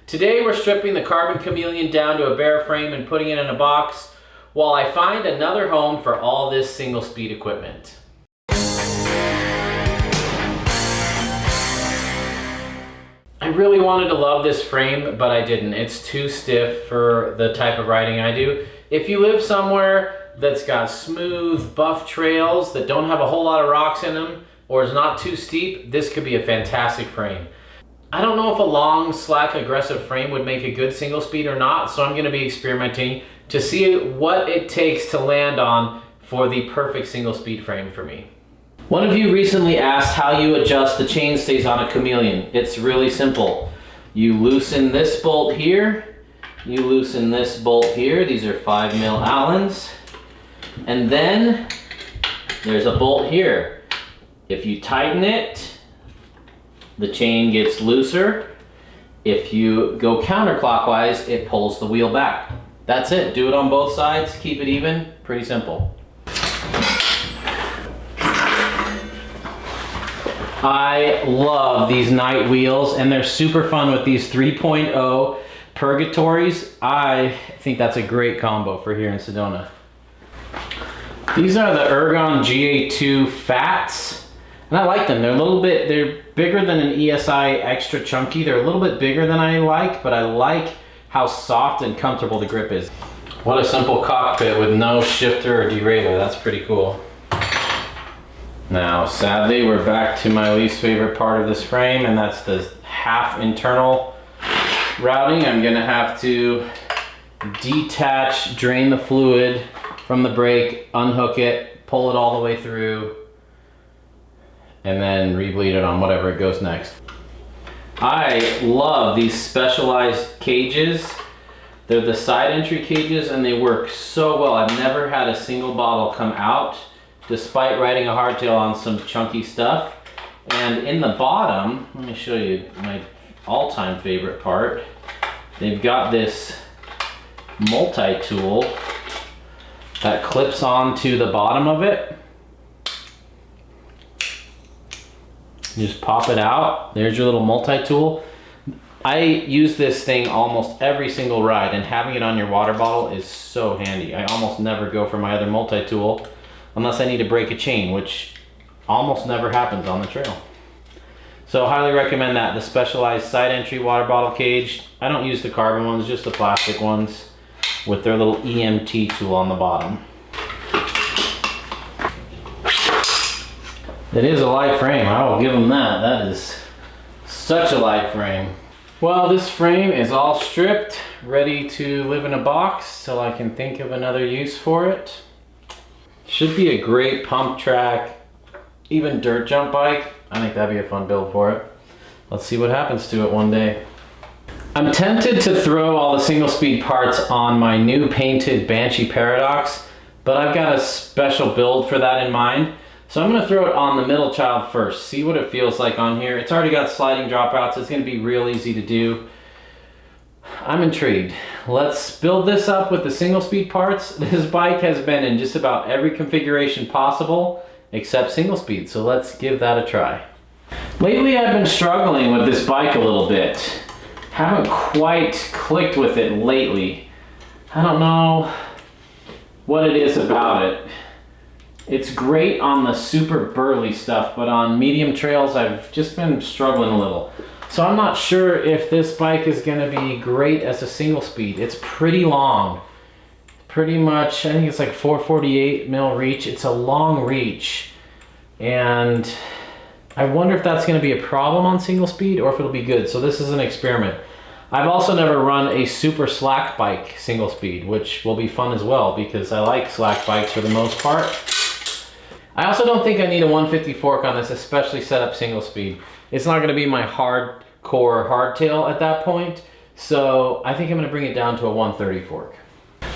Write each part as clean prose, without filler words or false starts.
Today we're stripping the Carbon Chameleon down to a bare frame and putting it in a box while I find another home for all this single speed equipment. I really wanted to love this frame, but I didn't. It's too stiff for the type of riding I do. If you live somewhere that's got smooth, buff trails that don't have a whole lot of rocks in them, or is not too steep, this could be a fantastic frame. I don't know if a long, slack, aggressive frame would make a good single speed or not, so I'm gonna be experimenting to see what it takes to land on for the perfect single speed frame for me. One of you recently asked how you adjust the chainstays on a Chameleon. It's really simple. You loosen this bolt here, you loosen this bolt here. These are 5mm Allens. And then there's a bolt here. If you tighten it, the chain gets looser. If you go counterclockwise, it pulls the wheel back. That's it. Do it on both sides, keep it even, pretty simple. I love these night wheels, and they're super fun with these 3.0 Purgatories. I think that's a great combo for here in Sedona. These are the Ergon GA2 Fats, and I like them. They're bigger than an ESI Extra Chunky. They're a little bit bigger than I like, but I like how soft and comfortable the grip is. What a simple cockpit with no shifter or derailleur. That's pretty cool. Now, sadly, we're back to my least favorite part of this frame, and that's the half internal routing. I'm gonna have to detach, drain the fluid from the brake, unhook it, pull it all the way through, and then rebleed it on whatever it goes next. I love these specialized cages. They're the side entry cages, and they work so well. I've never had a single bottle come out despite riding a hardtail on some chunky stuff. And in the bottom, let me show you my all-time favorite part. They've got this multi-tool that clips onto the bottom of it. You just pop it out. There's your little multi-tool. I use this thing almost every single ride, and having it on your water bottle is so handy. I almost never go for my other multi-tool unless I need to break a chain, which almost never happens on the trail. So highly recommend that, the specialized side entry water bottle cage. I don't use the carbon ones, just the plastic ones with their little EMT tool on the bottom. It is a light frame, I will give them that. That is such a light frame. Well, this frame is all stripped, ready to live in a box till I can think of another use for it. Should be a great pump track, even dirt jump bike. I think that'd be a fun build for it. Let's see what happens to it one day. I'm tempted to throw all the single speed parts on my new painted Banshee Paradox, but I've got a special build for that in mind. So I'm gonna throw it on the middle child first, see what it feels like on here. It's already got sliding dropouts. It's gonna be real easy to do. I'm intrigued. Let's build this up with the single speed parts. This bike has been in just about every configuration possible except single speed, so let's give that a try. Lately I've been struggling with this bike a little bit. Haven't quite clicked with it lately. I don't know what it is about it. It's great on the super burly stuff, but on medium trails I've just been struggling a little. So I'm not sure if this bike is gonna be great as a single speed. It's pretty long. Pretty much, I think it's like 448mm reach. It's a long reach. And I wonder if that's gonna be a problem on single speed or if it'll be good. So this is an experiment. I've also never run a super slack bike single speed, which will be fun as well because I like slack bikes for the most part. I also don't think I need a 150 fork on this, especially set up single speed. It's not gonna be my hardcore hardtail at that point, so I think I'm gonna bring it down to a 130 fork.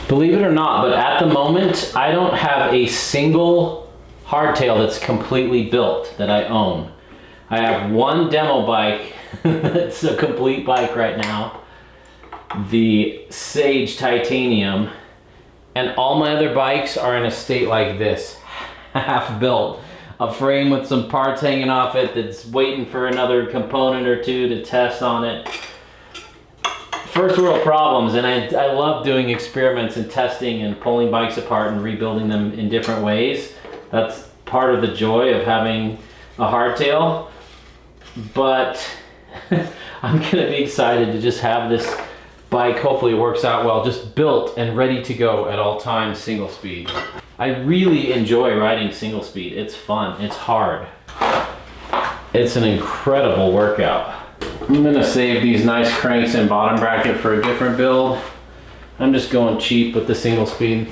Believe it or not, but at the moment, I don't have a single hardtail that's completely built that I own. I have one demo bike that's a complete bike right now, the Sage Titanium, and all my other bikes are in a state like this, half built. A frame with some parts hanging off it that's waiting for another component or two to test on it. first world problems, and I love doing experiments and testing and pulling bikes apart and rebuilding them in different ways. That's part of the joy of having a hardtail. But I'm gonna be excited to just have this bike, hopefully it works out well, just built and ready to go at all times, single speed. I really enjoy riding single speed. It's fun, it's hard. It's an incredible workout. I'm gonna save these nice cranks and bottom bracket for a different build. I'm just going cheap with the single speed,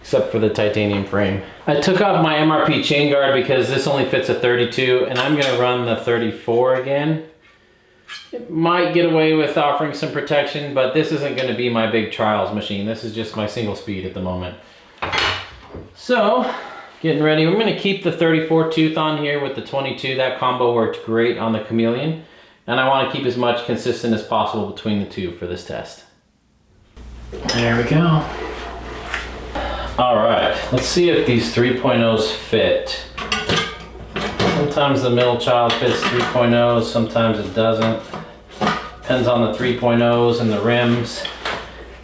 except for the titanium frame. I took off my MRP chain guard because this only fits a 32, and I'm gonna run the 34 again. It might get away with offering some protection, but this isn't gonna be my big trials machine. This is just my single speed at the moment. So, getting ready. I'm gonna keep the 34 tooth on here with the 22. That combo worked great on the Chameleon. And I wanna keep as much consistent as possible between the two for this test. There we go. All right, let's see if these 3.0s fit. Sometimes the middle child fits 3.0s, sometimes it doesn't. Depends on the 3.0s and the rims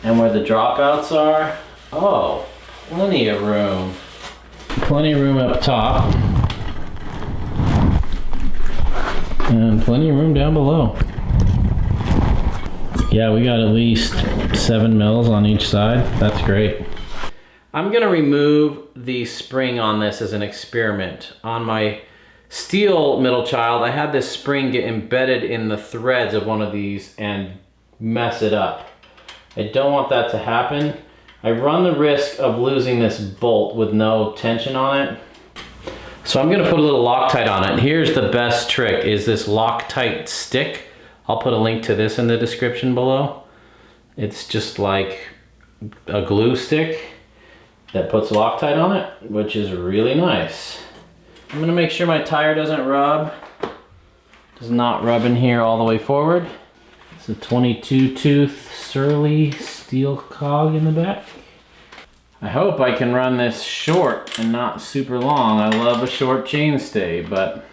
and where the dropouts are. Oh, plenty of room. Plenty of room up top. And plenty of room down below. Yeah, we got at least 7 mils on each side. That's great. I'm gonna remove the spring on this as an experiment. On my steel middle child, I had this spring get embedded in the threads of one of these and mess it up. I don't want that to happen. I run the risk of losing this bolt with no tension on it. So I'm gonna put a little Loctite on it. Here's the best trick, is this Loctite stick. I'll put a link to this in the description below. It's just like a glue stick that puts Loctite on it, which is really nice. I'm gonna make sure my tire doesn't rub. Does not rub in here all the way forward. It's a 22 tooth Surly steel cog in the back. I hope I can run this short and not super long. I love a short chainstay, but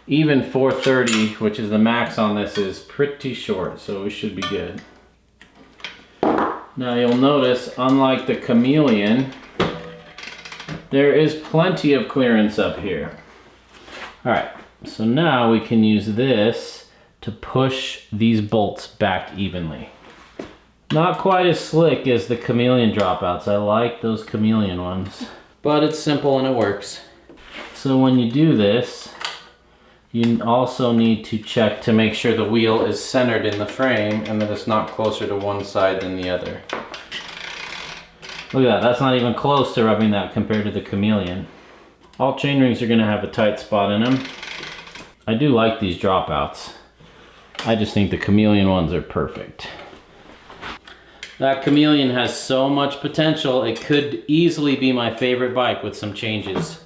even 430, which is the max on this, is pretty short, so we should be good. Now you'll notice, unlike the Chameleon, there is plenty of clearance up here. All right, so now we can use this to push these bolts back evenly. Not quite as slick as the Chameleon dropouts. I like those Chameleon ones, but it's simple and it works. So when you do this, you also need to check to make sure the wheel is centered in the frame and that it's not closer to one side than the other. Look at that, that's not even close to rubbing that compared to the Chameleon. All chain rings are gonna have a tight spot in them. I do like these dropouts. I just think the Chameleon ones are perfect. That Chameleon has so much potential, it could easily be my favorite bike with some changes.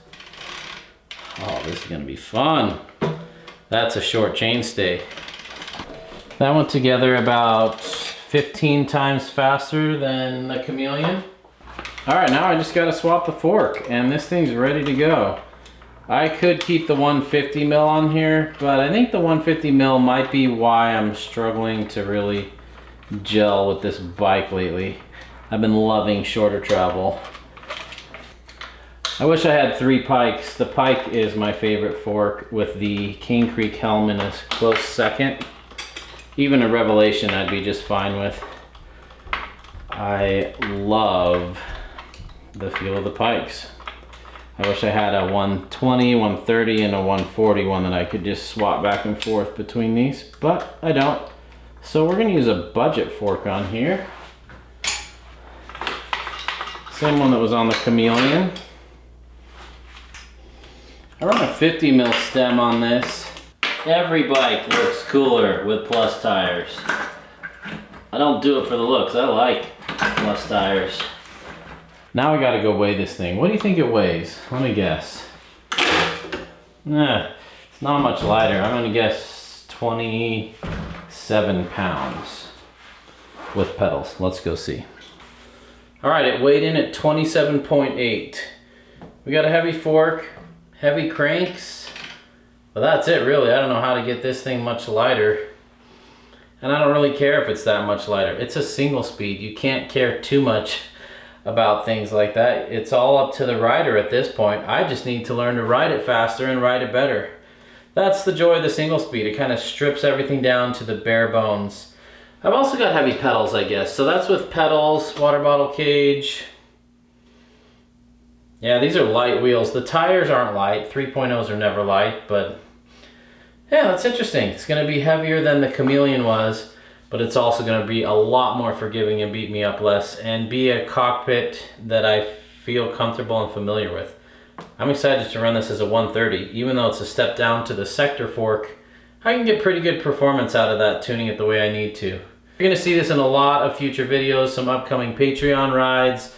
Oh, this is gonna be fun. That's a short chainstay. That went together about 15 times faster than the Chameleon. All right, now I just gotta swap the fork and this thing's ready to go. I could keep the 150 mil on here, but I think the 150 mil might be why I'm struggling to really gel with this bike lately. I've been loving shorter travel. I wish I had 3 pikes. The pike is my favorite fork, with the Cane Creek helm in a close second. Even a Revelation I'd be just fine with. I love the feel of the pikes. I wish I had a 120, 130, and a 140 one that I could just swap back and forth between these, but I don't. So we're gonna use a budget fork on here. Same one that was on the Chameleon. I run a 50 mil stem on this. Every bike looks cooler with plus tires. I don't do it for the looks, I like plus tires. Now I gotta go weigh this thing. What do you think it weighs? Let me guess. It's not much lighter. I'm gonna guess 27 pounds with pedals. Let's go see. All right, it weighed in at 27.8. We got a heavy fork, heavy cranks, but that's it really. I don't know how to get this thing much lighter. And I don't really care if it's that much lighter. It's a single speed. You can't care too much about things like that. It's all up to the rider at this point. I just need to learn to ride it faster and ride it better. That's the joy of the single speed. It kind of strips everything down to the bare bones. I've also got heavy pedals, I guess. So that's with pedals, water bottle cage. Yeah, these are light wheels. The tires aren't light. 3.0s are never light, but yeah, that's interesting. It's going to be heavier than the Chameleon was, but it's also going to be a lot more forgiving and beat me up less and be a cockpit that I feel comfortable and familiar with. I'm excited to run this as a 130. Even though it's a step down to the sector fork, I can get pretty good performance out of that tuning it the way I need to. You're going to see this in a lot of future videos, some upcoming Patreon rides,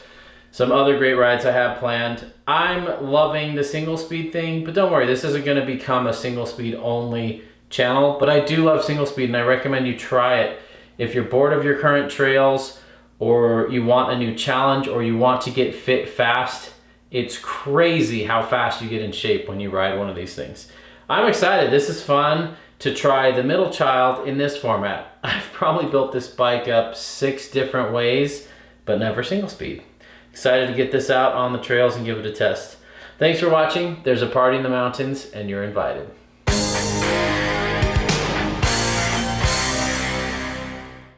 some other great rides I have planned. I'm loving the single speed thing, but don't worry, this isn't going to become a single speed only channel, but I do love single speed and I recommend you try it. If you're bored of your current trails, or you want a new challenge, or you want to get fit fast, it's crazy how fast you get in shape when you ride one of these things. I'm excited. This is fun to try the middle child in this format. I've probably built this bike up 6 different ways, but never single speed. Excited to get this out on the trails and give it a test. Thanks for watching. There's a party in the mountains and you're invited.